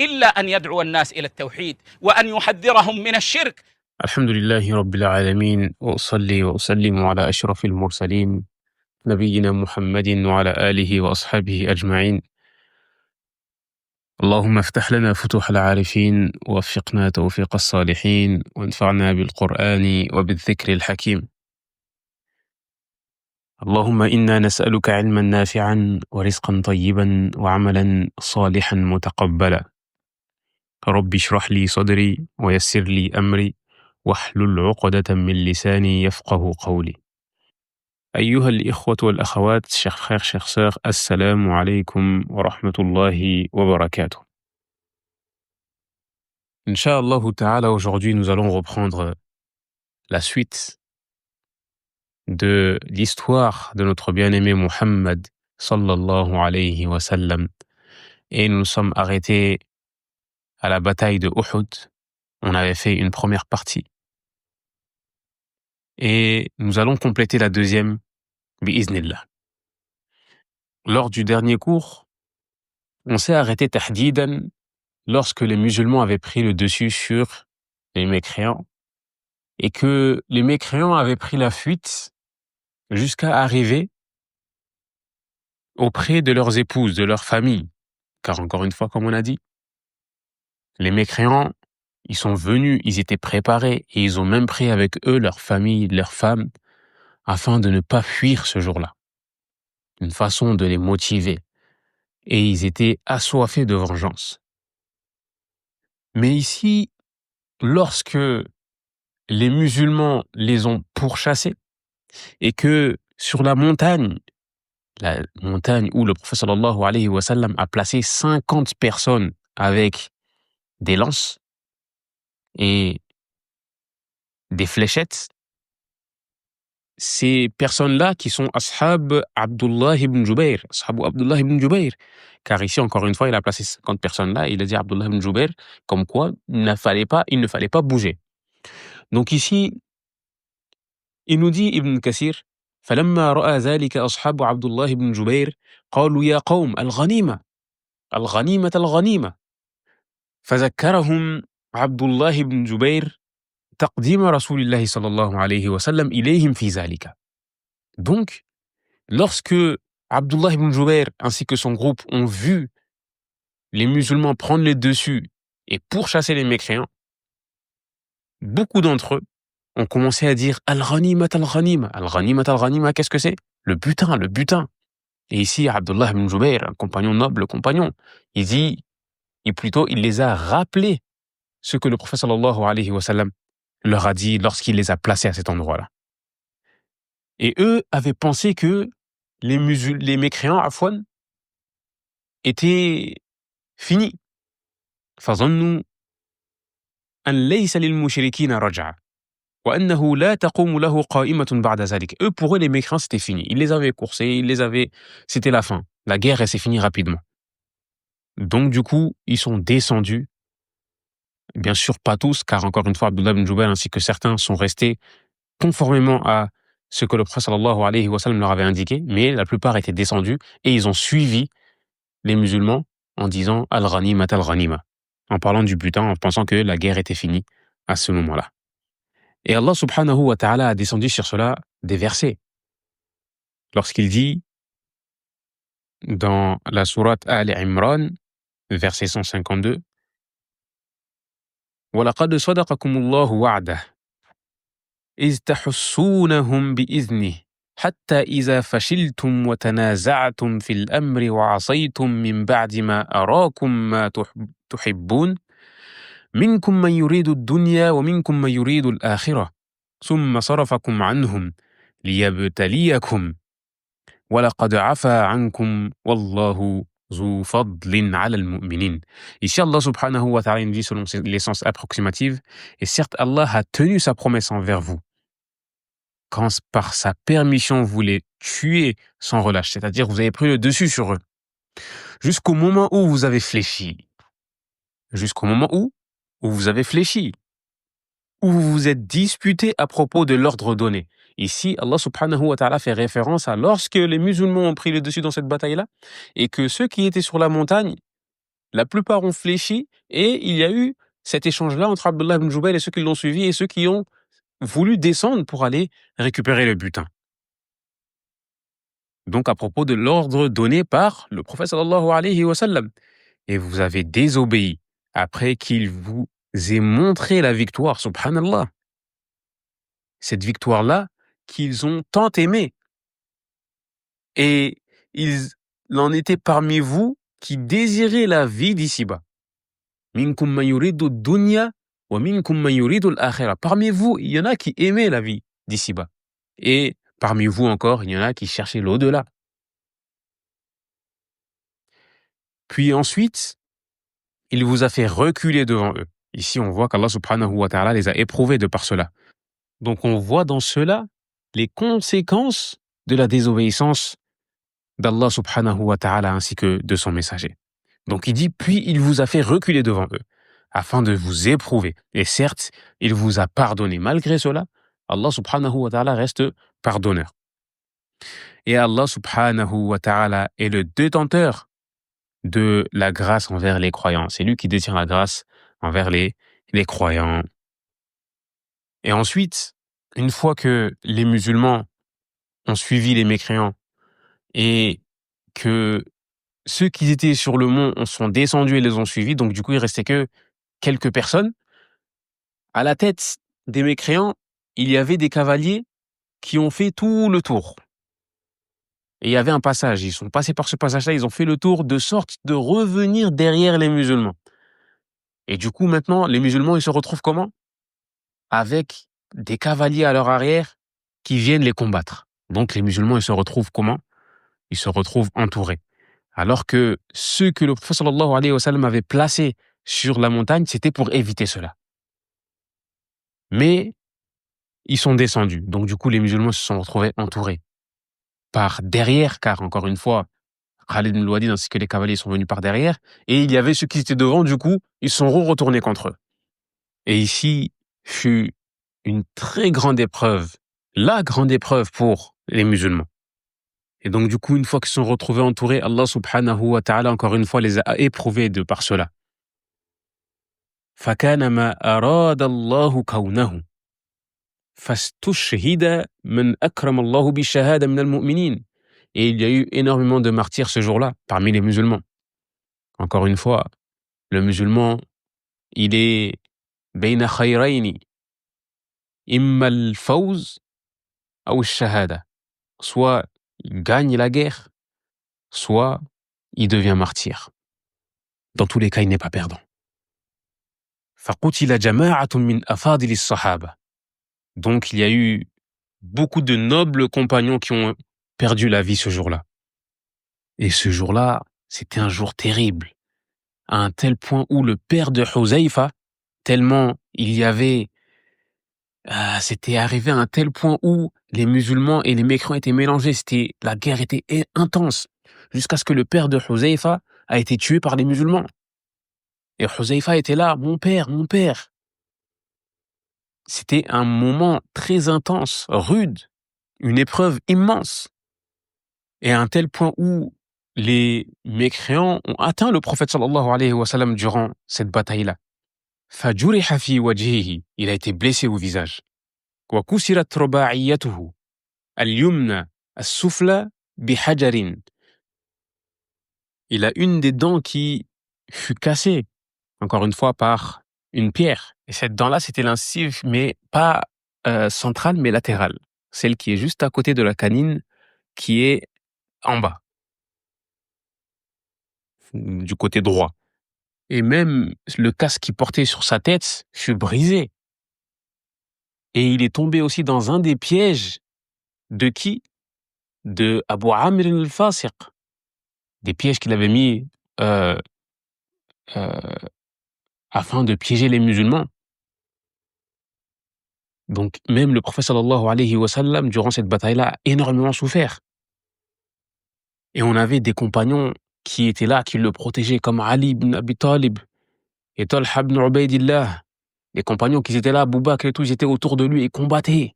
إلا أن يدعو الناس إلى التوحيد وأن يحذرهم من الشرك. الحمد لله رب العالمين، وأصلي وأسلم على أشرف المرسلين نبينا محمد وعلى آله وأصحابه أجمعين. اللهم افتح لنا فتوح العارفين، ووفقنا توفيق الصالحين، وانفعنا بالقرآن وبالذكر الحكيم. اللهم إنا نسألك علما نافعا ورزقا طيبا وعملا صالحا متقبلا. رب اشرح لي صدري ويسر لي أمري واحلل عقدة من لساني يفقه قولي. أيها الإخوة والأخوات, chers frères, chères sœurs, assalamu alaikum wa rahmatullahi wa barakatuh. Inch'Allah ta'ala, aujourd'hui nous allons reprendre la suite de l'histoire de notre bien-aimé Muhammad sallallahu alayhi wa sallam. Et nous sommes arrêtés à la bataille de Uhud. On avait fait une première partie. Et nous allons compléter la deuxième, bi'iznillah. Lors du dernier cours, on s'est arrêté tahdidan lorsque les musulmans avaient pris le dessus sur les mécréants et que les mécréants avaient pris la fuite jusqu'à arriver auprès de leurs épouses, de leurs familles. Car encore une fois, comme on a dit, les mécréants, ils sont venus, ils étaient préparés et ils ont même pris avec eux leurs familles, leurs femmes, afin de ne pas fuir ce jour-là. Une façon de les motiver. Et ils étaient assoiffés de vengeance. Mais ici, lorsque les musulmans les ont pourchassés et que sur la montagne où le prophète sallallahu alayhi wa sallam a placé 50 personnes avec des lances et des fléchettes, ces personnes-là qui sont ashab Abdullah ibn Jubayr, car ici encore une fois il a placé 50 personnes-là, il a dit Abdullah ibn Jubayr, comme quoi il ne fallait pas bouger. Donc ici, il nous dit Ibn Kathir, فلما رأى ذلك أصحاب عبد الله بن جبير قالوا يا قوم الغنيمة الغنيمة فذكرهم عبد الله بن جبير تقديم رسول الله صلى الله عليه وسلم إليهم في ذلك. Donc, lorsque Abdullah ibn Jubayr ainsi que son groupe ont vu les musulmans prendre les dessus et pourchasser les mécréants, beaucoup d'entre eux ont commencé à dire Al-Ghanima, Al-Ghanima. Al-Ghanima, Al-Ghanima, qu'est-ce que c'est? Le butin, le butin. Et ici, Abdullah ibn Jubayr, un compagnon noble, il dit, il les a rappelés ce que le prophète sallallahu alayhi wa sallam leur a dit lorsqu'il les a placés à cet endroit-là. Et eux avaient pensé que les mécréants, Afwan, étaient finis. فظنوا أن ليس للمشركين رجعة وأنه لا تقوم له قائمة بعد ذلك. Eux, pour eux, les mécréants, c'était fini. Ils les avaient coursés, c'était la fin. La guerre, elle s'est finie rapidement. Donc, du coup, ils sont descendus. Bien sûr, pas tous, car encore une fois, Abdullah ibn Jubayr ainsi que certains sont restés conformément à ce que le prophète sallallahu alayhi wa sallam leur avait indiqué, mais la plupart étaient descendus et ils ont suivi les musulmans en disant Al-Ghanima, Al-Ghanima, en parlant du butin, en pensant que la guerre était finie à ce moment-là. Et Allah subhanahu wa ta'ala a descendu sur cela des versets. Lorsqu'il dit dans la sourate Al-Imran, verset 152, وَلَقَدْ صَدَقَكُمُ اللَّهُ وَعْدَهُ إِذْ تَحُسُّونَهُمْ بِإِذْنِهِ حتى إذا فشلتم وتنازعتم في الأمر وعصيتم من بعد ما أراكم ما تحبون منكم من يريد الدنيا ومنكم من يريد الآخرة ثم صرفكم عنهم ليبتليكم ولقد عفا عنكم والله ذو فضل على المؤمنين. Ici Allah subhanahu wa ta'ala dit selon les sens approximatifs, et certes Allah a tenu sa promesse envers vous quand par sa permission vous les tuez sans relâche, c'est-à-dire vous avez pris le dessus sur eux, jusqu'au moment où vous avez fléchi, où vous avez fléchi, où vous vous êtes disputé à propos de l'ordre donné. Ici, Allah subhanahu wa ta'ala fait référence à lorsque les musulmans ont pris le dessus dans cette bataille-là, et que ceux qui étaient sur la montagne, La plupart ont fléchi et il y a eu cet échange-là entre Abdullah ibn Jubayr et ceux qui l'ont suivi et ceux qui ont voulu descendre pour aller récupérer le butin. Donc à propos de l'ordre donné par le prophète sallallahu alayhi wa sallam. Et vous avez désobéi après qu'il vous ait montré la victoire, subhanallah. Cette victoire-là qu'ils ont tant aimée. Et il en était parmi vous qui désiraient la vie d'ici-bas. Minkum man yuridu dunya wa minkum man yuridu al-akhirah. Parmi vous, il y en a qui aimaient la vie d'ici-bas. Et parmi vous encore, il y en a qui cherchaient l'au-delà. Puis ensuite, il vous a fait reculer devant eux. Ici, on voit qu'Allah subhanahu wa ta'ala les a éprouvés de par cela. Donc on voit dans cela les conséquences de la désobéissance d'Allah subhanahu wa ta'ala ainsi que de son messager. Donc il dit, puis il vous a fait reculer devant eux, afin de vous éprouver. Et certes, il vous a pardonné. Malgré cela, Allah subhanahu wa ta'ala reste pardonneur. Et Allah subhanahu wa ta'ala est le détenteur de la grâce envers les croyants. C'est lui qui détient la grâce envers les croyants. Et ensuite, une fois que les musulmans ont suivi les mécréants et que ceux qui étaient sur le mont sont descendus et les ont suivis, donc du coup il restait que quelques personnes, à la tête des mécréants, il y avait des cavaliers qui ont fait tout le tour. Et il y avait un passage, ils sont passés par ce passage-là, ils ont fait le tour de sorte de revenir derrière les musulmans. Et du coup maintenant, les musulmans, ils se retrouvent comment? Avec des cavaliers à leur arrière qui viennent les combattre. Donc les musulmans, ils se retrouvent comment? Ils se retrouvent entourés. Alors que ceux que le prophète sallallahu alayhi wa sallam avait placés sur la montagne, c'était pour éviter cela. Mais ils sont descendus. Donc du coup, les musulmans se sont retrouvés entourés par derrière, car encore une fois, Khalid ibn Walid ainsi que les cavaliers sont venus par derrière, et il y avait ceux qui étaient devant, du coup, ils sont retournés contre eux. Et ici fut une très grande épreuve, la grande épreuve pour les musulmans. Et donc du coup, une fois qu'ils se sont retrouvés entourés, Allah subhanahu wa ta'ala encore une fois les a éprouvés de par cela. فَكَانَ مَا أَرَادَ اللَّهُ كَوْنَهُ فَاسْتُشْهِدَ مَنْ أَكْرَمَ اللَّهُ بِالشَّهَادَةِ مِنَ الْمُؤْمِنِينَ. Et il y a eu énormément de martyrs ce jour-là, parmi les musulmans. Encore une fois, le musulman, il est بين خيرين إما الفوز أو الشهادة. Soit il gagne la guerre, soit il devient martyr. Dans tous les cas, il n'est pas perdant. فَقُتِلَ جَمَاعَةٌ مِنْ أَفَاضِلِ الصَّحَابَةِ. Donc il y a eu beaucoup de nobles compagnons qui ont perdu la vie ce jour-là. Et ce jour-là, c'était un jour terrible, à un tel point où le père de Huzaifa, tellement il y avait... c'était arrivé à un tel point où les musulmans et les mécréants étaient mélangés, la guerre était intense, jusqu'à ce que le père de Huzaifa a été tué par les musulmans. Et Huzaifa était là, mon père, mon père. C'était un moment très intense, rude, une épreuve immense. Et à un tel point où les mécréants ont atteint le prophète sallallahu alayhi wa sallam durant cette bataille-là. فَجُرِحَ فِي وَجْهِهِ. Il a été blessé au visage. وَكُسِرَتْ رُبَاعِيَّتُهُ الْيُمْنَى السُّفْلَى بِحَجَرٍ. Il a une des dents qui fut cassée, encore une fois, par une pierre. Et cette dent-là, c'était l'incisive, mais pas centrale, mais latérale. Celle qui est juste à côté de la canine, qui est en bas, du côté droit. Et même le casque qu'il portait sur sa tête fut brisé. Et il est tombé aussi dans un des pièges de qui? De Abu Amr al-Fasiq. Des pièges qu'il avait mis euh, afin de piéger les musulmans. Donc même le prophète sallallahu alayhi wa sallam, durant cette bataille-là, a énormément souffert. Et on avait des compagnons qui étaient là, qui le protégeaient, comme Ali ibn Abi Talib et Talha ibn Ubaydillah. Les compagnons qui étaient là, Abu Bakr et tout, ils étaient autour de lui et combattaient.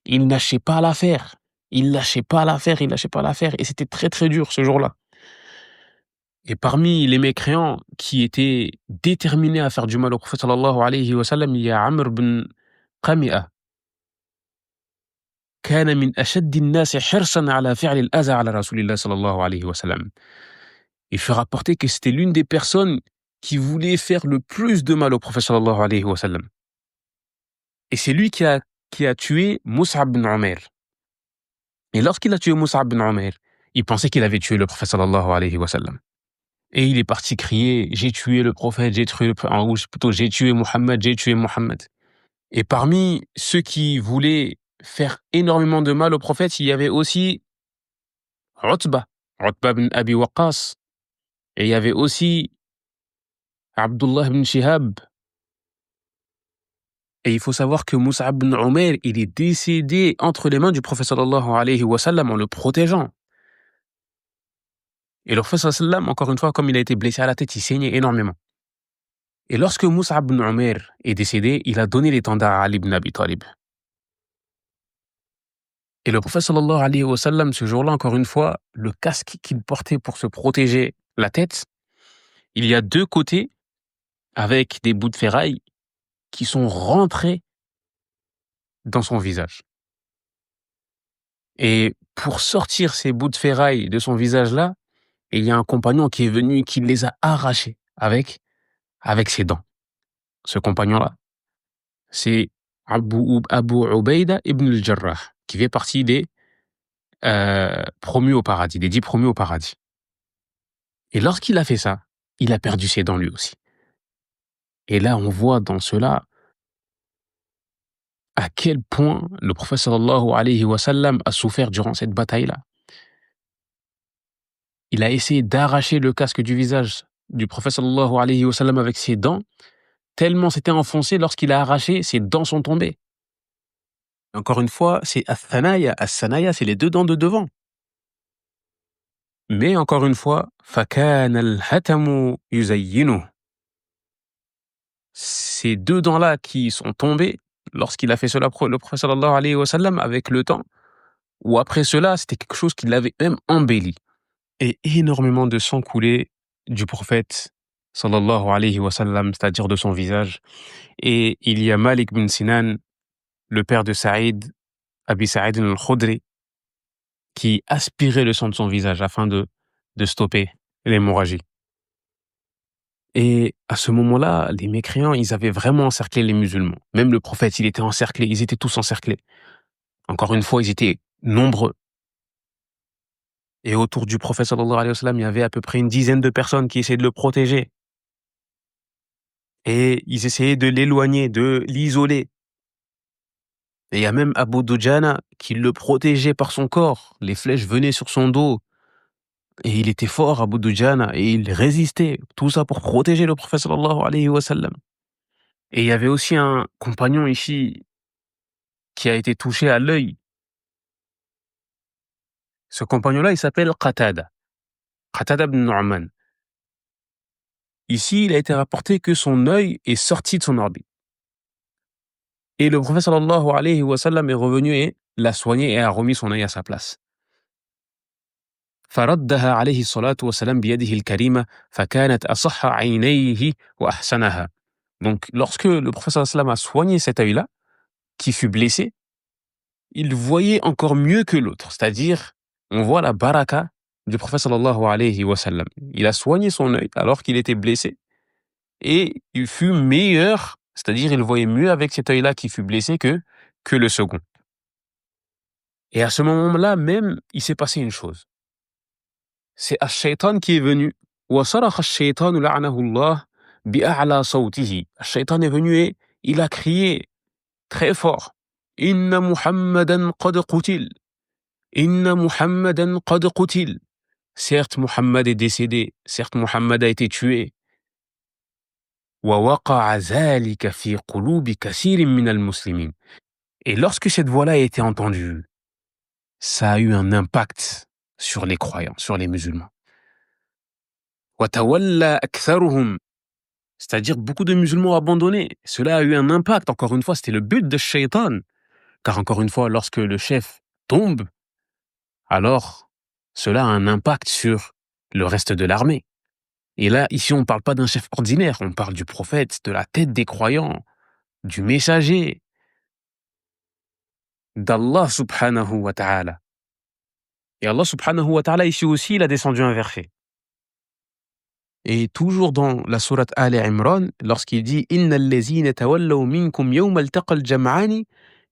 Ils lâchaient pas l'affaire. Ils lâchaient pas l'affaire. Et c'était très très dur ce jour-là. Et parmi les mécréants qui étaient déterminés à faire du mal au prophète sallallahu alayhi wa sallam, il y a Amr ibn Qami'a. كان من أشد الناس حرصًا على فعل الأذى على رسول الله صلى الله عليه وسلم. Il fait rapporter que c'était l'une des personnes qui voulait faire le plus de mal au prophète sallallahu alayhi wa sallam. Et c'est lui qui a tué Mus'ab bin Umair. Et lorsqu'il a tué Mus'ab bin Umair, il pensait qu'il avait tué le prophète sallallahu alayhi wa sallam. Et il est parti crier: j'ai tué le prophète, ou plutôt j'ai tué Mohammed, j'ai tué Mohammed. Et parmi ceux qui voulaient faire énormément de mal au prophète, il y avait aussi Utba bin Abi Waqqas. Et il y avait aussi Abdullah ibn Shihab. Et il faut savoir que Mus'ab bin Umair, il est décédé entre les mains du prophète sallallahu alayhi wa sallam en le protégeant. Et le prophète sallallahu alayhi wa sallam, encore une fois, comme il a été blessé à la tête, il saignait énormément. Et lorsque Mus'ab bin Umair est décédé, il a donné l'étendard à Ali ibn Abi Talib. Et le prophète sallallahu alayhi wa sallam, ce jour-là, encore une fois, le casque qu'il portait pour se protéger la tête, il y a deux côtés avec des bouts de ferraille qui sont rentrés dans son visage. Et pour sortir ces bouts de ferraille de son visage-là, il y a un compagnon qui est venu, qui les a arrachés avec ses dents. Ce compagnon-là, c'est Abu Ubaida ibn al-Jarrah, qui fait partie des promus au paradis, des 10 promus au paradis. Et lorsqu'il a fait ça, il a perdu ses dents lui aussi. Et là, on voit dans cela à quel point le prophète sallallahu alayhi wa sallam a souffert durant cette bataille-là. Il a essayé d'arracher le casque du visage du prophète sallallahu alayhi wa sallam avec ses dents, tellement c'était enfoncé, lorsqu'il a arraché, ses dents sont tombées. Encore une fois, c'est as-sanaya. As-sanaya, c'est les deux dents de devant. Mais encore une fois, فَكَانَ الْهَتَمُ يُزَيِّنُهُ. Ces deux dents-là qui sont tombées, lorsqu'il a fait cela, le prophète sallallahu alayhi wa sallam, avec le temps, ou après cela, c'était quelque chose qui l'avait même embelli. Et énormément de sang coulait du prophète sallallahu alayhi wa sallam, c'est-à-dire de son visage. Et il y a Malik bin Sinan, le père de Saïd, Abi Saïd al-Khudri, qui aspirait le sang de son visage afin de stopper l'hémorragie. Et à ce moment-là, les mécréants, ils avaient vraiment encerclé les musulmans. Même le prophète, il était encerclé, ils étaient tous encerclés. Encore une fois, ils étaient nombreux. Et autour du prophète sallallahu alayhi wa sallam, il y avait à peu près une dizaine de personnes qui essayaient de le protéger. Et ils essayaient de l'éloigner, de l'isoler. Et il y a même Abu Dujana qui le protégeait par son corps. Les flèches venaient sur son dos. Et il était fort, Abu Dujana, et il résistait. Tout ça pour protéger le prophète sallallahu alayhi wa sallam. Et il y avait aussi un compagnon ici qui a été touché à l'œil. Ce compagnon-là, il s'appelle Qatada. Qatada ibn Nu'man. Ici, il a été rapporté que son œil est sorti de son orbite. Et le prophète sallallahu alayhi wa sallam est revenu et l'a soigné et a remis son œil à sa place. فردها عليه الصلاة والسلام بيده الكريمة فكانت أصح عينيه وأحسنها. Donc, lorsque le prophète sallallahu alayhi wa sallam a soigné cet œil-là, qui fut blessé, il voyait encore mieux que l'autre. C'est-à-dire, on voit la baraka du prophète sallallahu alayhi wa sallam. Il a soigné son œil alors qu'il était blessé et il fut meilleur, c'est-à-dire il voyait mieux avec cet œil-là qui fut blessé que le second. Et à ce moment-là même, il s'est passé une chose. C'est Ash-Shaytan qui est venu. وَصَرَخَ الشَّيْطَانُ لَعْنَهُ اللَّهُ بِأَعْلَى صَوْتِهِ. Ash-Shaytan est venu et il a crié très fort. Inna Muhammadan qad qutil. Inna Muhammadan qad qutil. Certes, Muhammad est décédé. Certes, Muhammad a été tué. وَوَقَعَ ذَلِكَ فِي قُلُوبِ كَثِيرٍ مِنَ الْمُسْلِمِينَ. Et lorsque cette voix-là a été entendue, ça a eu un impact sur les croyants, sur les musulmans. وَتَوَلَّى أَكْثَرُهُمْ. C'est-à-dire beaucoup de musulmans ont abandonné. Cela a eu un impact. Encore une fois, c'était le but de Shaitan. Car encore une fois, lorsque le chef tombe, alors cela a un impact sur le reste de l'armée. Et là, ici, on ne parle pas d'un chef ordinaire, on parle du prophète, de la tête des croyants, du messager, d'Allah subhanahu wa ta'ala. Et Allah subhanahu wa ta'ala, ici aussi, il a descendu un verset. Et toujours dans la sourate Al Imran, lorsqu'il dit « Inna allazina tawallaw minkum yawma altaqal jam'ani,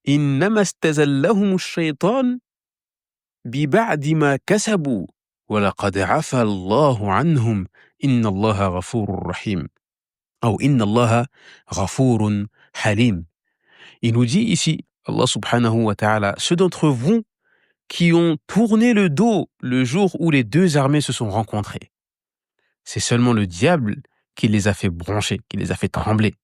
innama stazallahum ash-shaytan biba'di ma kasabu, wa laqad afa Allahu anhum, inna Allaha ghafurur rahim. » Ou « Inna Allaha ghafurun halim » Il nous dit ici, Allah subhanahu wa ta'ala, ceux d'entre vous qui ont tourné le dos le jour où les deux armées se sont rencontrées. C'est seulement le diable qui les a fait broncher, qui les a fait trembler,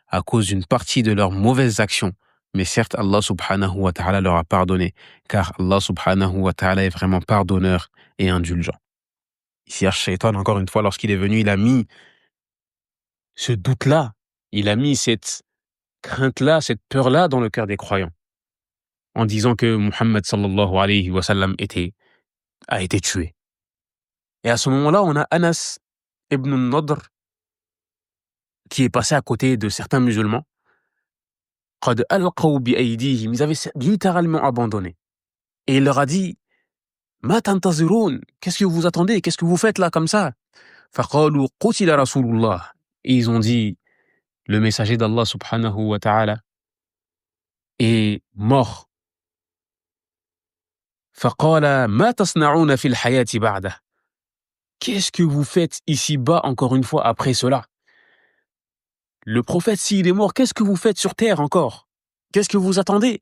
à cause d'une partie de leurs mauvaises actions. Mais certes, Allah subhanahu wa ta'ala leur a pardonné, car Allah subhanahu wa ta'ala est vraiment pardonneur et indulgent. Ici, Ash-Shaytan, encore une fois, lorsqu'il est venu, il a mis ce doute-là, il a mis cette crainte-là, cette peur-là dans le cœur des croyants, en disant que Muhammad sallallahu alayhi wa sallam a été tué. Et à ce moment-là, on a Anas ibn al-Nadr qui est passé à côté de certains musulmans. Qad alqaw bi aydihim, ils avaient littéralement abandonné. Et il leur a dit Ma tantazirun, qu'est-ce que vous attendez? Qu'est-ce que vous faites là comme ça? Faqalu qutila Rasulullah. Et ils ont dit le messager d'Allah subhanahu wa ta'ala est mort. Faqala ma tasna'una fil hayati ba'dah. Qu'est-ce que vous faites ici-bas encore une fois après cela? Le prophète, s'il est mort, qu'est-ce que vous faites sur terre encore? Qu'est-ce que vous attendez?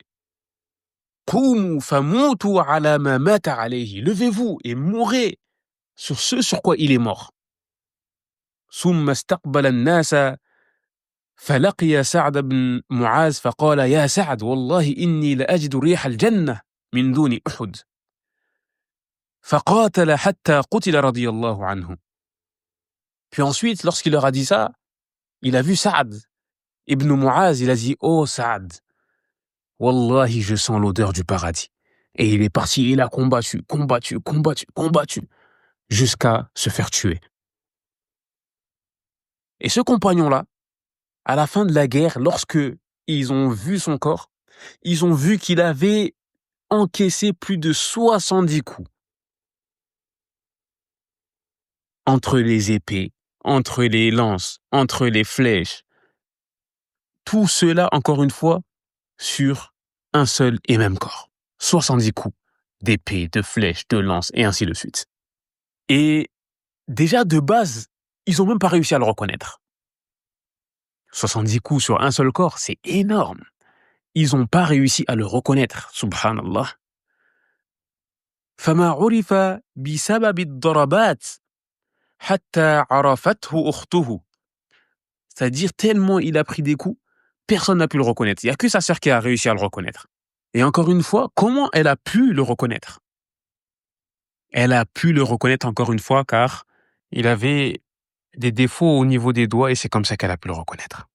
Qumu famutu ala ma mata alayhi. Levez-vous et mourrez sur ce sur quoi il est mort. Summa istaqbala an-nasa falaqiya Sa'd ibn Mu'az faqala ya Sa'd wallahi inni la ajidu riha al-jannah min duni Uhud. Faqatala hatta qutila radiyallahu anhu. Puis ensuite, lorsqu'il leur a dit ça, il a vu Sa'd ibn Mu'az, il a dit oh Sa'd, wallahi je sens l'odeur du paradis. Et il est parti, il a combattu, jusqu'à se faire tuer. Et ce compagnon-là, à la fin de la guerre, lorsque ils ont vu son corps, ils ont vu qu'il avait encaissé plus de 70 coups. Entre les épées, entre les lances, entre les flèches. Tout cela, encore une fois, sur un seul et même corps. 70 coups d'épée, de flèches, de lances, et ainsi de suite. Et déjà, de base, ils n'ont même pas réussi à le reconnaître. 70 coups sur un seul corps, c'est énorme. Ils n'ont pas réussi à le reconnaître, subhanallah. فما عرف بسبب الضربات حتى عرفته أخته. C'est-à-dire, tellement il a pris des coups, personne n'a pu le reconnaître. Il n'y a que sa sœur qui a réussi à le reconnaître. Et encore une fois, comment elle a pu le reconnaître? Elle a pu le reconnaître encore une fois car il avait des défauts au niveau des doigts et c'est comme ça qu'elle a pu le reconnaître.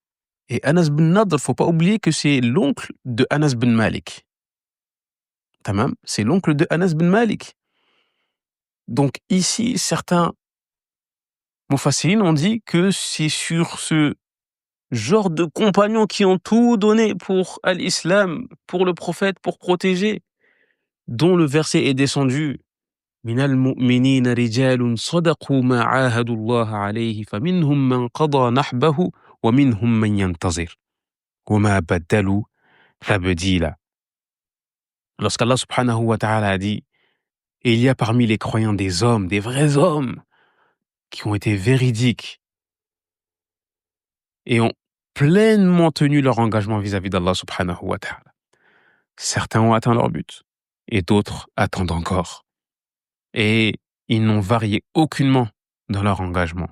Et Anas bin Nadr, il ne faut pas oublier que c'est l'oncle de Anas bin Malik. Tamam, c'est l'oncle de Anas bin Malik. Donc ici, certains Mufassirin ont dit que c'est sur ce genre de compagnons qui ont tout donné pour l'islam, pour le prophète, pour protéger, dont le verset est descendu. من المؤمنين رجال صدقوا ما عاهدوا الله عليه فمنهم من قضى نحبه ومنهم من ينتظر وما بدلوا تبديلا. Lorsqu'Allah subhanahu wa ta'ala a dit et il y a parmi les croyants des hommes, des vrais hommes qui ont été véridiques et ont pleinement tenu leur engagement vis-à-vis d'Allah subhanahu wa ta'ala. Certains ont atteint leur but et d'autres attendent encore. Et ils n'ont varié aucunement dans leur engagement.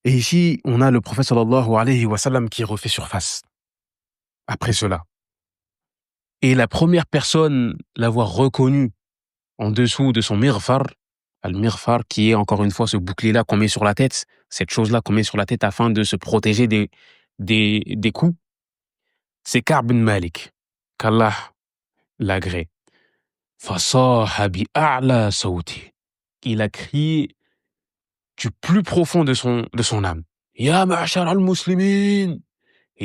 Et ici, on a le prophète sallallahu alayhi wa sallam qui refait surface. Après cela. Et la première personne l'avoir reconnu en dessous de son mirfar, al-mirfar qui est encore une fois ce bouclier-là qu'on met sur la tête, cette chose-là qu'on met sur la tête afin de se protéger des coups, c'est Ka'b bin Malik, qu'Allah l'agrée. Fasaha bi a'la sawti. Il a crié du plus profond de son âme. Ya ma'ashar al-muslimin,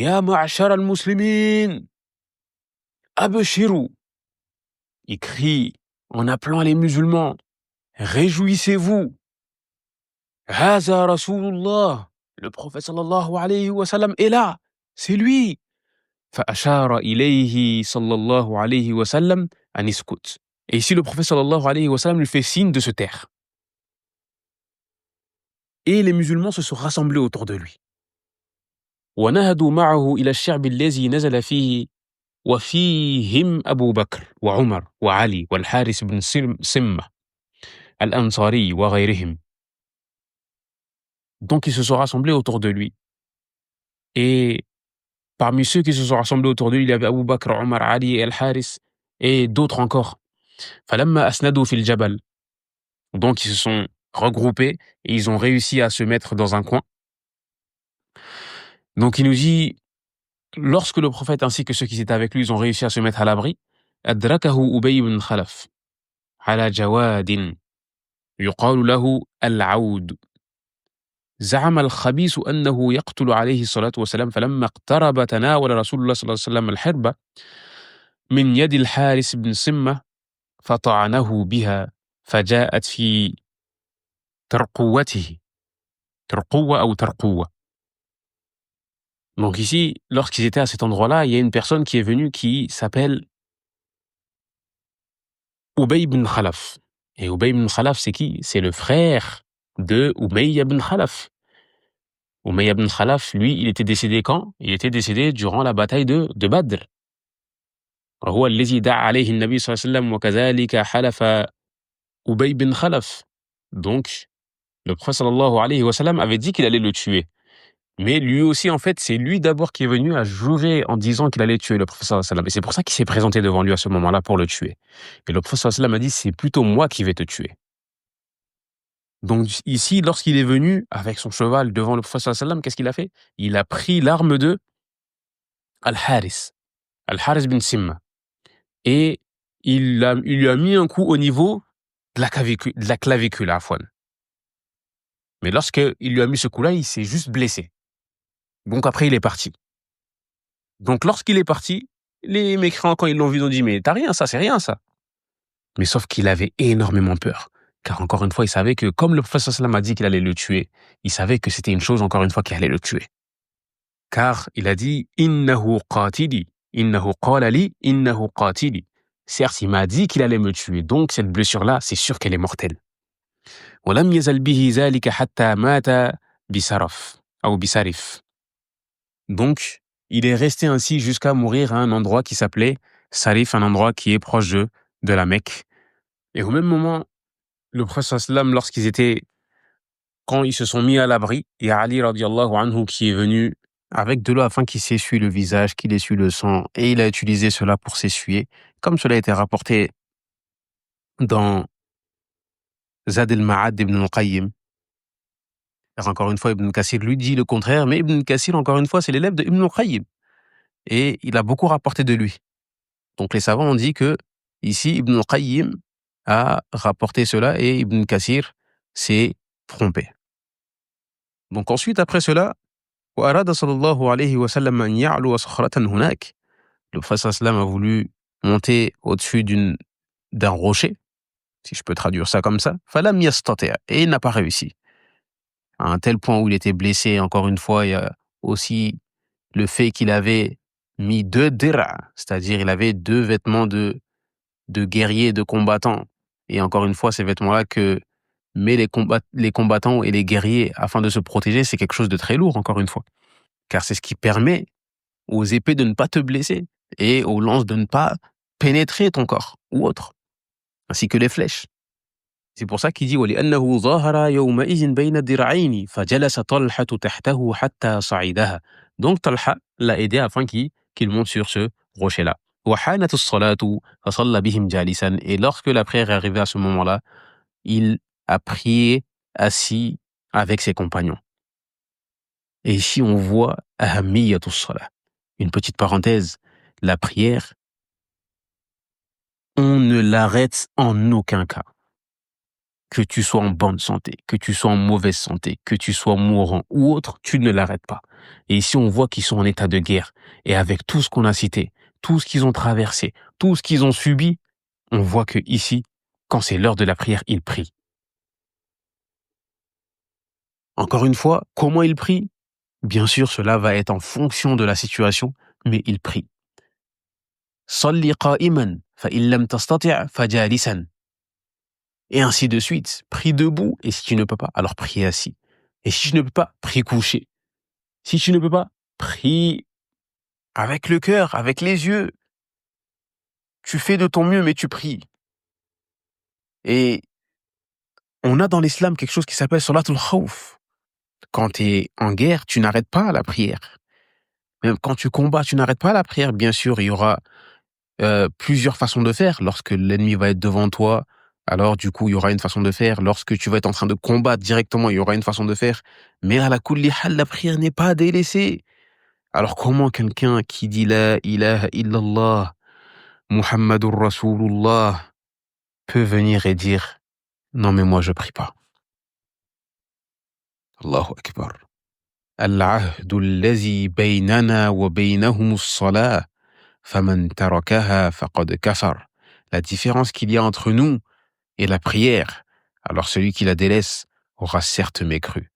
ya ma'ashar al-muslimin, abshiru. Il crie en appelant les musulmans, réjouissez-vous. Haza Rasulullah, le prophète sallallahu alayhi wa sallam est là, c'est lui. فأشار إليه صلى الله عليه وسلم أن يسكت. Et ici le prophète sallallahu alayhi wa sallam lui fait signe de se taire. Et les musulmans se sont rassemblés autour de lui. ونهضوا معه إلى الشعب الذي نزل فيه وفيهم أبو بكر وعمر وعلي والحارث بن سمة الأنصاري وغيرهم. Donc ils se sont rassemblés autour de lui. Et parmi ceux qui se sont rassemblés autour de lui, il y avait Abu Bakr, Omar, Ali et Al-Haris et d'autres encore. فلما أسندوا في الجبل. Donc ils se sont regroupés et ils ont réussi à se mettre dans un coin. Donc il nous dit, lorsque le prophète ainsi que ceux qui étaient avec lui, ils ont réussi à se mettre à l'abri, أدركه أبي بن خلف على جواد يقال له العود. زعم الخبيث أنه يقتل عليه الصلاة والسلام فلما اقترب تناول رسول الله صلى الله عليه وسلم الحربة من يد الحارث بن سمة فطعنه بها فجاءت في ترقوته. ترقوة أو ترقوة. Donc ici, lorsqu'ils étaient à cet endroit-là, il y a une personne qui est venue qui s'appelle Ubay ibn Khalaf. Et Ubay ibn Khalaf, c'est qui? C'est le frère de Umayya ibn Khalaf. Umayya ibn Khalaf, lui, il était décédé quand? Il était décédé durant la bataille de Badr. وهو الذي دعا عليه النبي صلى الله عليه وسلم وكذلك حلف أبي بن خلف. Donc, le prophète sallallahu alayhi wa sallam avait dit qu'il allait le tuer. Mais lui aussi, en fait, c'est lui d'abord qui est venu à jurer en disant qu'il allait tuer le prophète sallallahu alayhi wa sallam. Et c'est pour ça qu'il s'est présenté devant lui à ce moment-là pour le tuer. Et le prophète sallallahu alayhi wa sallam a dit, c'est plutôt moi qui vais te tuer. Donc ici, lorsqu'il est venu avec son cheval devant le prophète sallallahu alayhi wa sallam, qu'est-ce qu'il a fait? Il a pris l'arme de Al-Haris bin Simma. Et il lui a mis un coup au niveau de la clavicule à Afwan. Mais lorsqu'il lui a mis ce coup-là, il s'est juste blessé. Donc après, il est parti. Donc lorsqu'il est parti, les mécréants, quand ils l'ont vu, ils ont dit « Mais t'as rien, ça, c'est rien, ça ». Mais sauf qu'il avait énormément peur. Car encore une fois, il savait que comme le prophète sallam a dit qu'il allait le tuer, il savait que c'était une chose, encore une fois, qui allait le tuer. Car il a dit « Innahu qatili ». Innahu qala li, innahu qatili. Certes, il m'a dit qu'il allait me tuer, donc cette blessure-là, c'est sûr qu'elle est mortelle. ولم يزل به ذلك حتى مات بسرف أو بسرف. Donc, il est resté ainsi jusqu'à mourir à un endroit qui s'appelait Sarif, un endroit qui est proche de la Mecque. Et au même moment, le prophète sallam, quand ils se sont mis à l'abri, il y a Ali radiallahu anhu qui est venu avec de l'eau afin qu'il s'essuie le visage, qu'il essuie le sang, et il a utilisé cela pour s'essuyer, comme cela a été rapporté dans Zad al-Ma'ad d'Ibn al-Qayyim. Encore une fois, Ibn Kassir lui dit le contraire, mais Ibn Kassir, encore une fois, c'est l'élève de Ibn al-Qayyim. Et il a beaucoup rapporté de lui. Donc les savants ont dit que, ici, Ibn al-Qayyim a rapporté cela et Ibn Kassir s'est trompé. Donc ensuite, après cela, وأراد صلى الله عليه وسلم أن يعلو صخرة هناك. Le prophète sallam a voulu monter au-dessus d'un rocher, si je peux traduire ça comme ça. فلم يستطع. Et il n'a pas réussi. À un tel point où il était blessé, encore une fois, il y a aussi le fait qu'il avait mis 2 dir'a, c'est-à-dire il avait 2 vêtements de guerrier, de combattant. Et encore une fois, ces vêtements-là que met les combattants et les guerriers afin de se protéger, c'est quelque chose de très lourd, encore une fois. Car c'est ce qui permet aux épées de ne pas te blesser et aux lances de ne pas pénétrer ton corps ou autre, ainsi que les flèches. C'est pour ça qu'il dit وَلِأَنَّهُ ظَهَرَ يَوْمَئِذٍ بَيْنَ الدِّرْعَيْنِ فَجَلَسَ طَلْحَةُ تَحْتَهُ حَتَّى صَعِدَهَا. Donc Talha l'a aidé afin qu'il monte sur ce rocher-là. وَحَانَتِ الصَّلَاةُ فَصَلَّ بِهِمْ جَالِسًا. Et lorsque la prière est arrivée à ce moment-là, il a prié assis avec ses compagnons. Et ici on voit ahammiyatus salah. Une petite parenthèse, la prière, on ne l'arrête en aucun cas. Que tu sois en bonne santé, que tu sois en mauvaise santé, que tu sois mourant ou autre, tu ne l'arrêtes pas. Et ici, on voit qu'ils sont en état de guerre. Et avec tout ce qu'on a cité, tout ce qu'ils ont traversé, tout ce qu'ils ont subi, on voit que ici, quand c'est l'heure de la prière, ils prient. Encore une fois, comment ils prient? Bien sûr, cela va être en fonction de la situation, mais ils prient. صلي قائما فإن لم تستطع فجالسا. Et ainsi de suite. Prie debout, et si tu ne peux pas, alors prie assis. Et si tu ne peux pas, prie couché. Si tu ne peux pas, prie avec le cœur, avec les yeux. Tu fais de ton mieux, mais tu pries. Et on a dans l'islam quelque chose qui s'appelle Salatul Khawf. Quand tu es en guerre, tu n'arrêtes pas la prière. Même quand tu combats, tu n'arrêtes pas la prière. Bien sûr, il y aura plusieurs façons de faire. Lorsque l'ennemi va être devant toi, alors du coup, il y aura une façon de faire. Lorsque tu vas être en train de combattre directement, il y aura une façon de faire. Mais à la kulli hal, la prière n'est pas délaissée. Alors comment quelqu'un qui dit la ilaha illallah, Muhammadur Rasulullah, peut venir et dire non mais moi je prie pas. Allahu Akbar. العهد الذي بيننا وبينهم الصلاة فمن تركها فقد كفر. La différence qu'il y a entre nous et la prière, alors celui qui la délaisse aura certes mécru.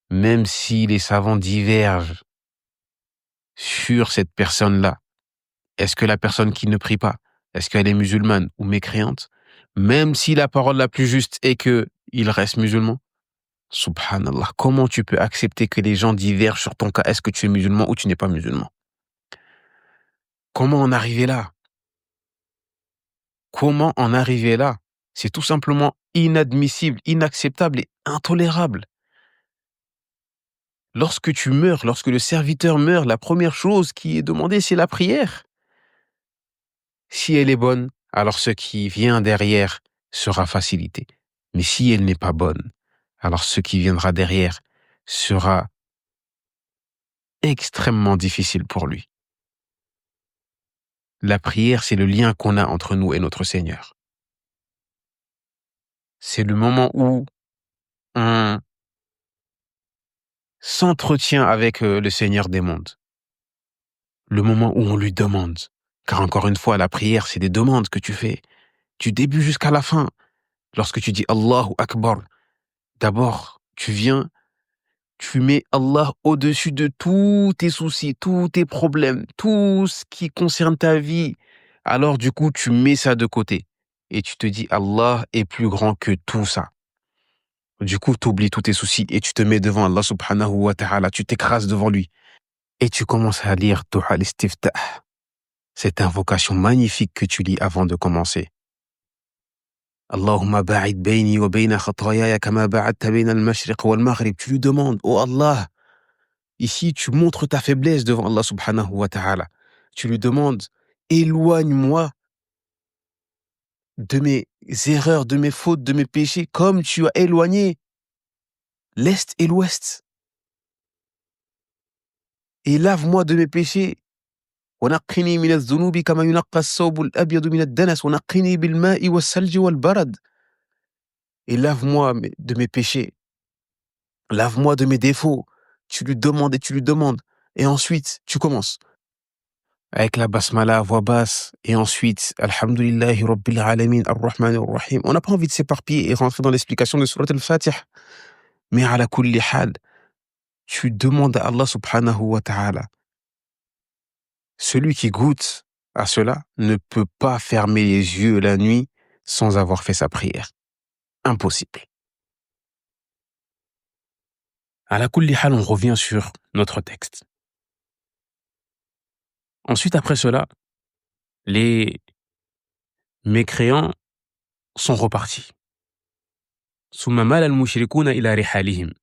Même si les savants divergent sur cette personne-là, est-ce que la personne qui ne prie pas, est-ce qu'elle est musulmane ou mécréante? Même si la parole la plus juste est que il reste musulman, subhanallah, comment tu peux accepter que les gens divergent sur ton cas? Est-ce que tu es musulman ou tu n'es pas musulman? Comment en arriver là? Comment en arriver là? C'est tout simplement inadmissible, inacceptable et intolérable. Lorsque tu meurs, lorsque le serviteur meurt, la première chose qui est demandée, c'est la prière. Si elle est bonne, alors ce qui vient derrière sera facilité. Mais si elle n'est pas bonne, alors ce qui viendra derrière sera extrêmement difficile pour lui. La prière, c'est le lien qu'on a entre nous et notre Seigneur. C'est le moment où on s'entretient avec le Seigneur des mondes. Le moment où on lui demande. Car encore une fois, la prière, c'est des demandes que tu fais. Du début jusqu'à la fin. Lorsque tu dis Allahu Akbar, d'abord, tu mets Allah au-dessus de tous tes soucis, tous tes problèmes, tout ce qui concerne ta vie. Alors du coup, tu mets ça de côté. Et tu te dis Allah est plus grand que tout ça. Du coup, tu oublies tous tes soucis et tu te mets devant Allah subhanahu wa ta'ala. Tu t'écrases devant lui. Et tu commences à lire Du'a al-Istiftah. Cette invocation magnifique que tu lis avant de commencer. Allahumma ba'id bayni wa bayna khatayaya kama ba'adta bayna al-mashriq wal maghrib. Tu lui demandes, oh Allah, ici tu montres ta faiblesse devant Allah subhanahu wa ta'ala. Tu lui demandes, éloigne-moi de mes erreurs, de mes fautes, de mes péchés, comme tu as éloigné l'Est et l'Ouest. Et lave-moi de mes péchés. ونقني من الذنوب كما ينقى الثوب الأبيض من الدنس ونقني بالماء والثلج والبرد. Et lave-moi de mes péchés. Lave-moi de mes défauts. Tu lui demandes et tu lui demandes. Et ensuite, tu commences. Avec la basmala à voix basse. Et ensuite, Alhamdulillahi Rabbil Alamin, Ar-Rahman Ar-Rahim. On n'a pas envie de s'éparpiller et rentrer dans l'explication de Surat al-Fatiha. Mais à la kulli hal, tu demandes à Allah subhanahu wa ta'ala. Celui qui goûte à cela ne peut pas fermer les yeux la nuit sans avoir fait sa prière. Impossible. À la kulli hal, on revient sur notre texte. Ensuite, après cela, les mécréants sont repartis. ثم مال المشركون إلى رحالهم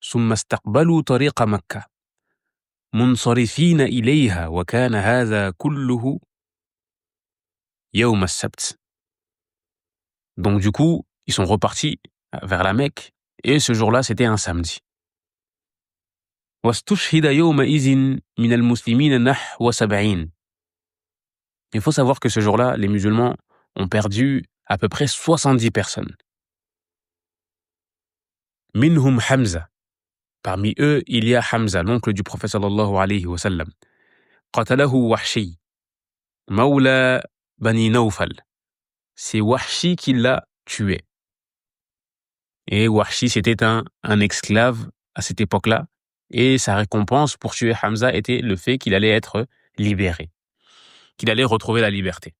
ثم استقبلوا طريق مكة منصرفين إليها وكان هذا كله يوم السبت. Donc du coup, ils sont repartis vers la Mecque et ce jour-là, c'était un samedi. واستشهد يومئذ من المسلمين نحو 70. Il faut savoir que ce jour-là, les musulmans ont perdu à peu près 70 personnes. Minhum Hamza. Parmi eux, il y a Hamza, l'oncle du prophète sallallahu alayhi wa sallam. Qatalahu Wahshi, Mawla Bani Nawfal. C'est Wahshi qui l'a tué. Et Wahshi, c'était un esclave à cette époque-là. Et sa récompense pour tuer Hamza était le fait qu'il allait être libéré, qu'il allait retrouver la liberté.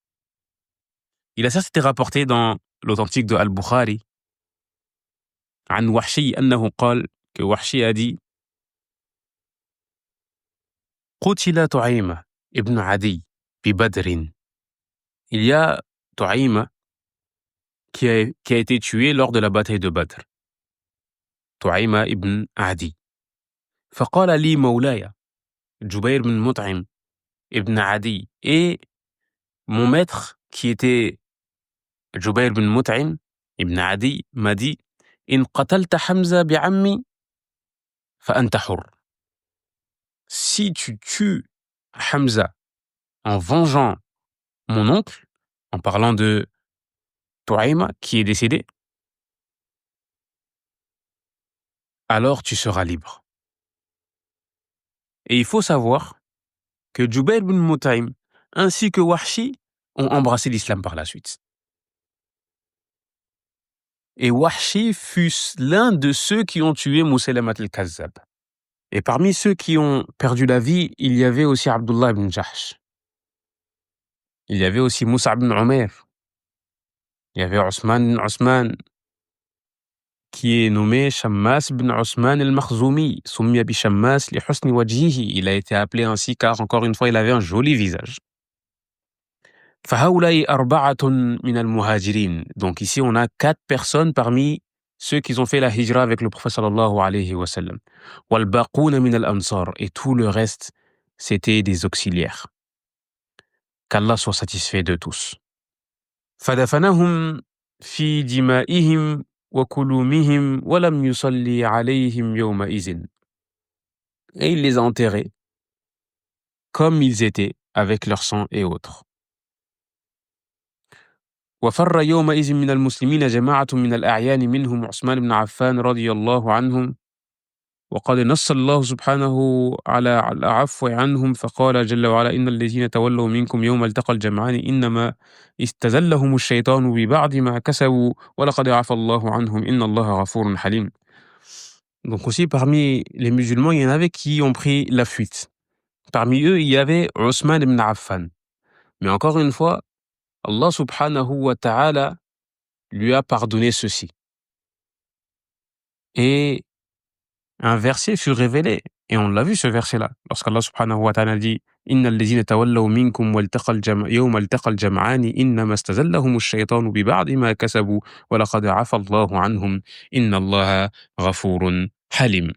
Ça s'était rapporté dans l'authentique de Al-Bukhari, عن وحشي أنه قال que Wahshi a dit قتل تعيمة ibn Adi bi Badrin. Il y a Tu'aima qui a été tué lors de la bataille de Badr. Tu'aima ibn Adi. فقال لي مولاي Jubayr bin Mut'im ibn Adi. Et mon maître qui était Jubayr bin Mut'im ibn Adi m'a dit إن قتلت حمزة بعمي فأنت حر. Si tu tues Hamza en vengeant mon oncle, en parlant de Tu'aima qui est décédé, alors tu seras libre. Et il faut savoir que Jubayr bin Mut'im ainsi que Wahshi ont embrassé l'islam par la suite. Et Wahshi fut l'un de ceux qui ont tué Moussaïlamat al-Kazzab. Et parmi ceux qui ont perdu la vie, il y avait aussi Abdullah ibn Jahsh. Il y avait aussi Moussa ibn Umair. Il y avait Osman qui est nommé Shammas ibn Osman al-Makhzoumi, Soumia bi Shammas li husni wajhihi. Il a été appelé ainsi car, encore une fois, il avait un joli visage. فهؤلاء أربعة من المهاجرين. Donc ici, on a 4 personnes parmi ceux qui ont fait la hijra avec le prophète sallallahu alayhi wa sallam. والباقون من الأنصار. Et tout le reste, c'était des auxiliaires. Qu'Allah soit satisfait de tous. فدفنهم في دمائهم وكلومهم ولم يصلي عليهم يومئذ. Et il les a enterrés comme ils étaient avec leur sang et autres. وفر يومئذ من المسلمين جماعة من الأعيان منهم عثمان بن عفان رضي الله عنهم وقد نص الله سبحانه على العفو عنهم فقال جل وعلا إن الذين تولوا منكم يوم التقى الجمعان إنما استزلهم الشيطان ببعض ما كسبوا ولقد عفى الله عنهم إن الله غفور حليم. Donc aussi parmi les musulmans, il y en avait qui ont pris la fuite. Parmi eux, il y avait Othman ibn Affan. Mais encore une fois, Allah subhanahu wa ta'ala lui a pardonné ceci. Et un verset fut révélé, et on l'a vu ce verset-là, lorsqu'Allah subhanahu wa ta'ala dit إِنَّ الَّذِينَ تَوَلَّوْا مِنكُمْ يَوْمَ الْتَقَى الْجَمْعَانِ إِنَّمَا اسْتَزَلَّهُمُ الشَّيْطَانُ بِبَعْضِ مَا كَسَبُوا وَلَقَدْ عَفَا اللَّهُ عَنْهُمْ إِنَّ اللَّهَ غَفُورٌ حَلِيمٌ.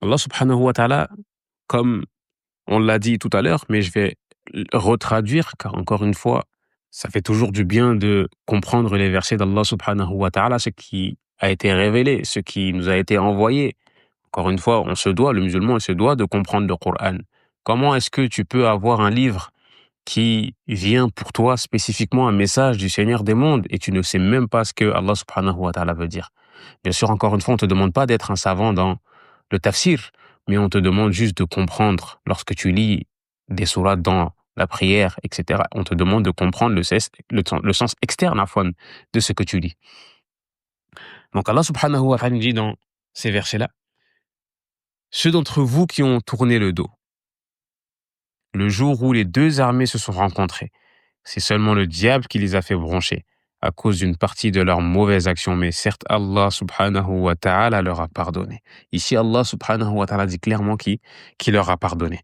Allah subhanahu wa ta'ala, comme on l'a dit tout à l'heure, mais je vais retraduire, car encore une fois, ça fait toujours du bien de comprendre les versets d'Allah subhanahu wa ta'ala, ce qui a été révélé, ce qui nous a été envoyé. Encore une fois, le musulman, il se doit de comprendre le Coran. Comment est-ce que tu peux avoir un livre qui vient pour toi spécifiquement un message du Seigneur des mondes et tu ne sais même pas ce que Allah subhanahu wa ta'ala veut dire? Bien sûr, encore une fois, on ne te demande pas d'être un savant dans le tafsir, mais on te demande juste de comprendre lorsque tu lis des sourates dans la prière, etc. On te demande de comprendre le sens externe de ce que tu lis. Donc Allah subhanahu wa ta'ala dit dans ces versets-là, ceux d'entre vous qui ont tourné le dos, le jour où les deux armées se sont rencontrées, c'est seulement le diable qui les a fait broncher à cause d'une partie de leurs mauvaises actions, mais certes Allah subhanahu wa ta'ala leur a pardonné. Ici Allah subhanahu wa ta'ala dit clairement qui leur a pardonné.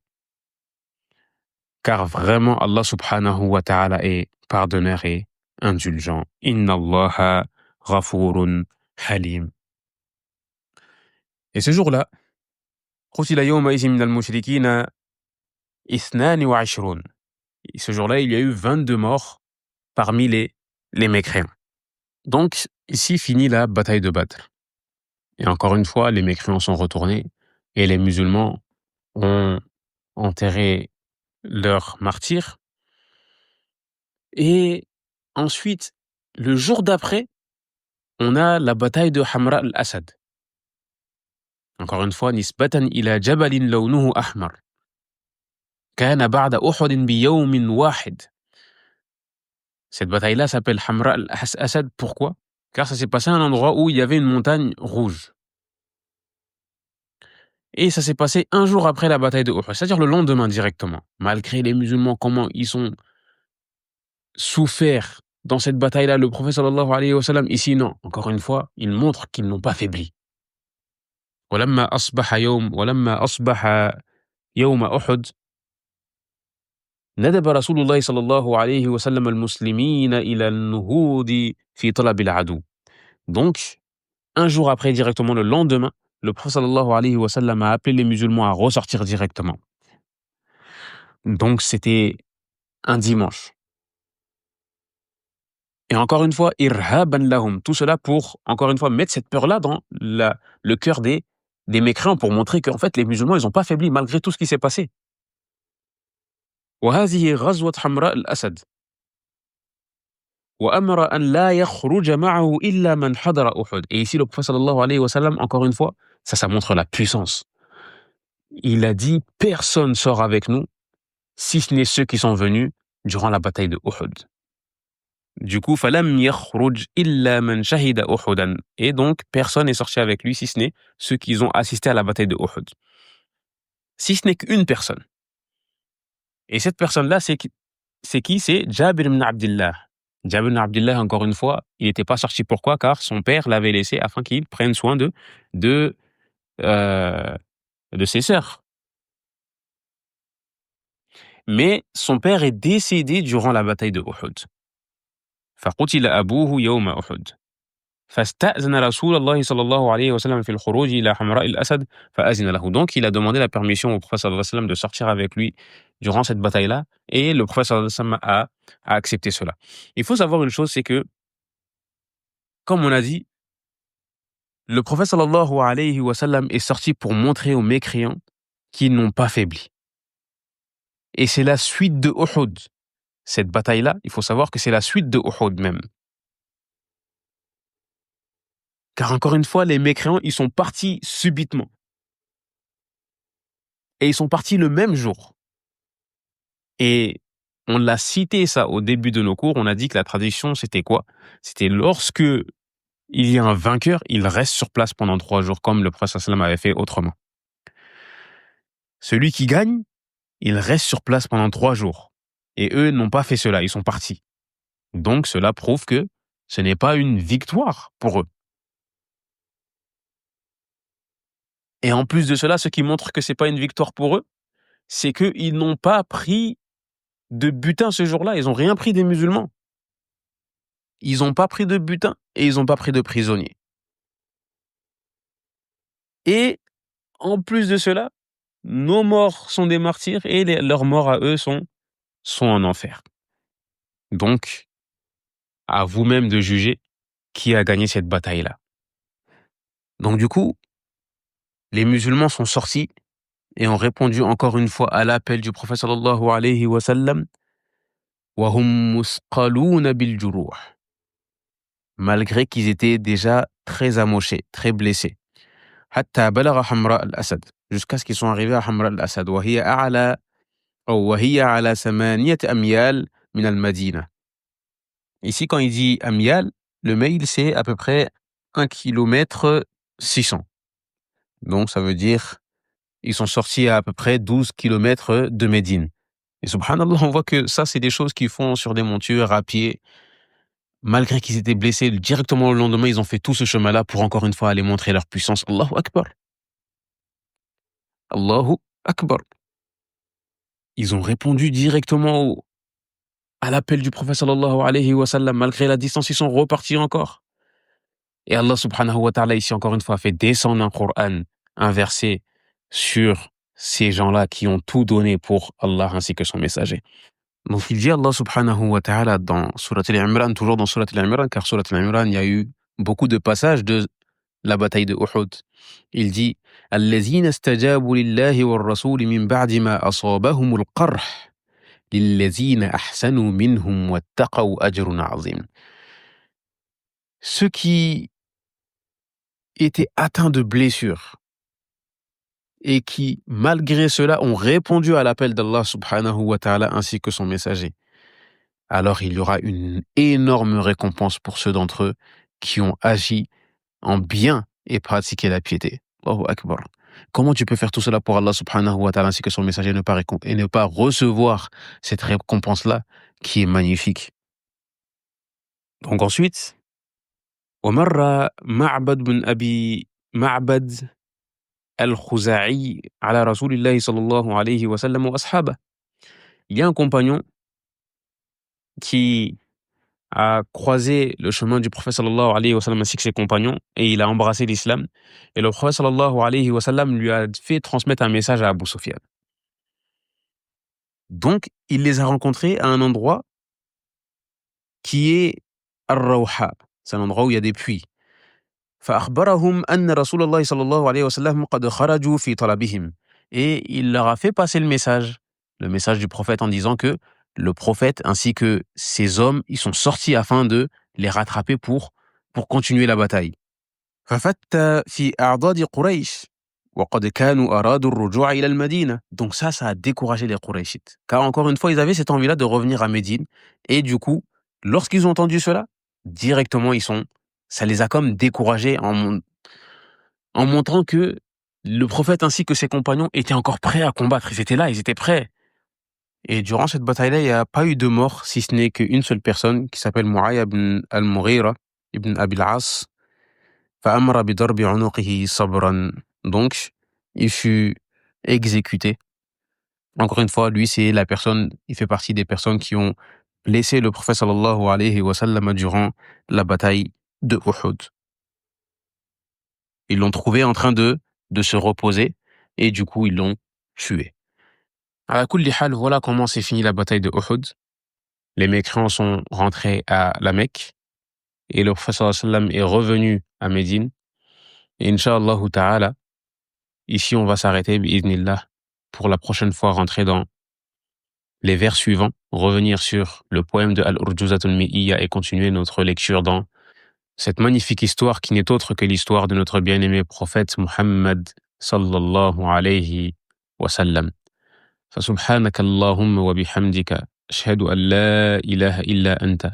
Car vraiment Allah subhanahu wa ta'ala est pardonneur et indulgent. Inna Allaha ghafurun halim. Et ce jour-là, قتل يومئذ من المشركين 22. Et ce jour-là, il y a eu 22 morts parmi les mécréants. Donc, ici finit la bataille de Badr. Et encore une fois, les mécréants sont retournés et les musulmans ont enterré leurs martyrs. Et ensuite, le jour d'après, on a la bataille de Hamra al-Asad. Encore une fois, نسبة إلى جبل لونه أحمر. كان بعد أحد بيوم واحد. Cette bataille-là s'appelle Hamra al-Asad. Pourquoi? Car ça s'est passé à un endroit où il y avait une montagne rouge. Et ça s'est passé un jour après la bataille de Uhud, c'est-à-dire le lendemain directement. Malgré les musulmans, comment ils ont souffert dans cette bataille-là, le prophète sallallahu alayhi wa sallam, ici non. Encore une fois, il montre qu'ils n'ont pas faibli. ولما أصبح يوم أحد ندب رسول الله صلى الله عليه وسلم المسلمين إلى النهوض في طلب العدو. Donc, un jour après, directement le lendemain, le prophète sallallahu alayhi wa sallam a appelé les musulmans à ressortir directement. Donc, c'était un dimanche. Et encore une fois, irhaban lahum, tout cela pour, encore une fois, mettre cette peur-là dans le cœur des mécréants, pour montrer qu'en fait, les musulmans, ils n'ont pas faibli malgré tout ce qui s'est passé. وهذه غزوة حمراء الأسد. وأمر أن لا يخرج معه إلا من حضر أحد. Et ici, le prophète sallallahu alayhi wa sallam, encore une fois, ça montre la puissance. Il a dit, personne sort avec nous, si ce n'est ceux qui sont venus durant la bataille de Uhud. Du coup, فَلَمْ يَخْرُجْ إِلَّا مَنْ شَهِدَ أُحُدًا. Et donc, personne n'est sorti avec lui, si ce n'est ceux qui ont assisté à la bataille de Uhud. Si ce n'est qu'une personne. Et cette personne-là, c'est qui? C'est Jabir ibn Abdillah. Jabir ibn Abdillah, encore une fois, il n'était pas sorti. Pourquoi? Car son père l'avait laissé afin qu'il prenne soin de ses sœurs. Mais son père est décédé durant la bataille de Uhud. فقتل أبوه يوم أحد. فاستأذن رسول الله صلى الله عليه وسلم في الخروج إلى حمراء الأسد فأذن له. Donc il a demandé la permission au prophète sallallahu alayhi wa sallam de sortir avec lui durant cette bataille-là, et le prophète sallallahu alayhi wa sallam a accepté cela. Il faut savoir une chose, c'est que, comme on a dit, le prophète sallallahu alayhi wa sallam est sorti pour montrer aux mécréants qu'ils n'ont pas faibli. Et c'est la suite de Uhud. Cette bataille-là, il faut savoir que c'est la suite de Uhud même. Car encore une fois, les mécréants, ils sont partis subitement. Et ils sont partis le même jour. Et on l'a cité ça au début de nos cours, on a dit que la tradition, c'était quoi? C'était lorsque il y a un vainqueur, il reste sur place pendant 3 jours, comme le prophète sallam avait fait autrement. Celui qui gagne, il reste sur place pendant 3 jours. Et eux n'ont pas fait cela, ils sont partis. Donc cela prouve que ce n'est pas une victoire pour eux. Et en plus de cela, ce qui montre que ce n'est pas une victoire pour eux, c'est qu'ils n'ont pas pris de butin ce jour-là, ils n'ont rien pris des musulmans. Ils n'ont pas pris de butin et ils n'ont pas pris de prisonniers. Et en plus de cela, nos morts sont des martyrs et leurs morts à eux sont en enfer. Donc, à vous-même de juger qui a gagné cette bataille-là. Donc du coup, les musulmans sont sortis et ont répondu encore une fois à l'appel du prophète sallallahu alayhi wa sallam. وَهُمْ مُثْقَلُونَ بِالْجُرُوحِ. Malgré qu'ils étaient déjà très amochés, très blessés. حتى بلغ حمراء الأسد. Jusqu'à ce qu'ils sont arrivés à Hamra al-Asad. وهي على 8 أميال من المدينة. Ici, quand il dit Amial, le mail, c'est à peu près 1 km 600. Donc, ça veut dire, ils sont sortis à peu près 12 km de Médine. Et subhanallah, on voit que ça, c'est des choses qu'ils font sur des montures, à pied. Malgré qu'ils étaient blessés, directement le lendemain, ils ont fait tout ce chemin-là pour encore une fois aller montrer leur puissance. Allahu Akbar. Allahu Akbar. Ils ont répondu directement à l'appel du prophète sallallahu alayhi wa sallam. Malgré la distance, ils sont repartis encore. Et Allah subhanahu wa ta'ala ici encore une fois fait descendre un Coran, un verset sur ces gens-là qui ont tout donné pour Allah ainsi que son messager. Donc il dit Allah subhanahu wa ta'ala dans Surat al-Imran, toujours dans Surat al-Imran, car Surat al-Imran, il y a eu beaucoup de passages de la bataille de Uhud. Il dit الذين استجابوا لله والرسول من بعد ما أصابهم القرح للذين أحسنوا منهم واتقوا أجر عظيم. ceux qui étaient atteints de blessures et qui, malgré cela, ont répondu à l'appel d'Allah subhanahu wa ta'ala ainsi que son messager, alors il y aura une énorme récompense pour ceux d'entre eux qui ont agi en bien et pratiqué la piété. Allahu Akbar. Comment tu peux faire tout cela pour Allah subhanahu wa ta'ala ainsi que son messager et ne pas recevoir cette récompense-là qui est magnifique? Donc ensuite, ومر معبد بن أبي معبد الخزاعي على رسول الله صلى الله عليه وسلم وأصحابه. Il y a un compagnon qui a croisé le chemin du prophète sallallahu alayhi wa sallam ainsi que ses compagnons et il a embrassé l'islam. Et le prophète sallallahu alayhi wa sallam lui a fait transmettre un message à Abu Sufyan. Donc, il les a rencontrés à un endroit qui est Ar-Rawha. C'est un endroit où il y a des puits. فأخبرهم أن رسول الله صلى الله عليه وسلم قد خرجوا في طلبهم. Et il leur a fait passer le message du prophète en disant que le prophète ainsi que ses hommes, ils sont sortis afin de les rattraper pour continuer la bataille. ففت في أعضاد قريش وقد كانوا أرادوا الرجوع إلى المدينة. Donc ça a découragé les Qurayshites. Car encore une fois, ils avaient cette envie-là de revenir à Médine. Et du coup, lorsqu'ils ont entendu cela, directement, ça les a comme découragés en montrant que le prophète ainsi que ses compagnons étaient encore prêts à combattre. Ils étaient là, ils étaient prêts. Et durant cette bataille-là, il n'y a pas eu de mort, si ce n'est qu'une seule personne qui s'appelle Mu'ayya ibn al-Mughira ibn Abil As. فأمر بضرب عنقه صبرا. Donc, il fut exécuté. Encore une fois, lui, il fait partie des personnes qui ont blessé le prophète sallallahu alayhi wa sallam durant la bataille de Uhud. Ils l'ont trouvé en train de se reposer et du coup, ils l'ont tué. À kulli hal, voilà comment s'est finie la bataille de Uhud. Les mécréants sont rentrés à la Mecque et le prophète sallallahu alayhi wa sallam est revenu à Médine. Et Inch'Allah ta'ala, ici on va s'arrêter, bi'idhnillah, pour la prochaine fois rentrer dans les vers suivants, revenir sur le poème de Al-Urjuzatul Mi'iyya et continuer notre lecture dans cette magnifique histoire qui n'est autre que l'histoire de notre bien-aimé prophète Muhammad sallallahu alayhi wa sallam. فسبحانك اللهم وبحمدك أشهد أن لا إله إلا أنت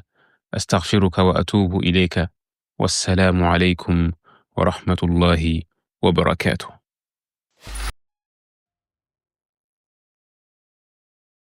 أستغفرك وأتوب إليك والسلام عليكم ورحمة الله وبركاته.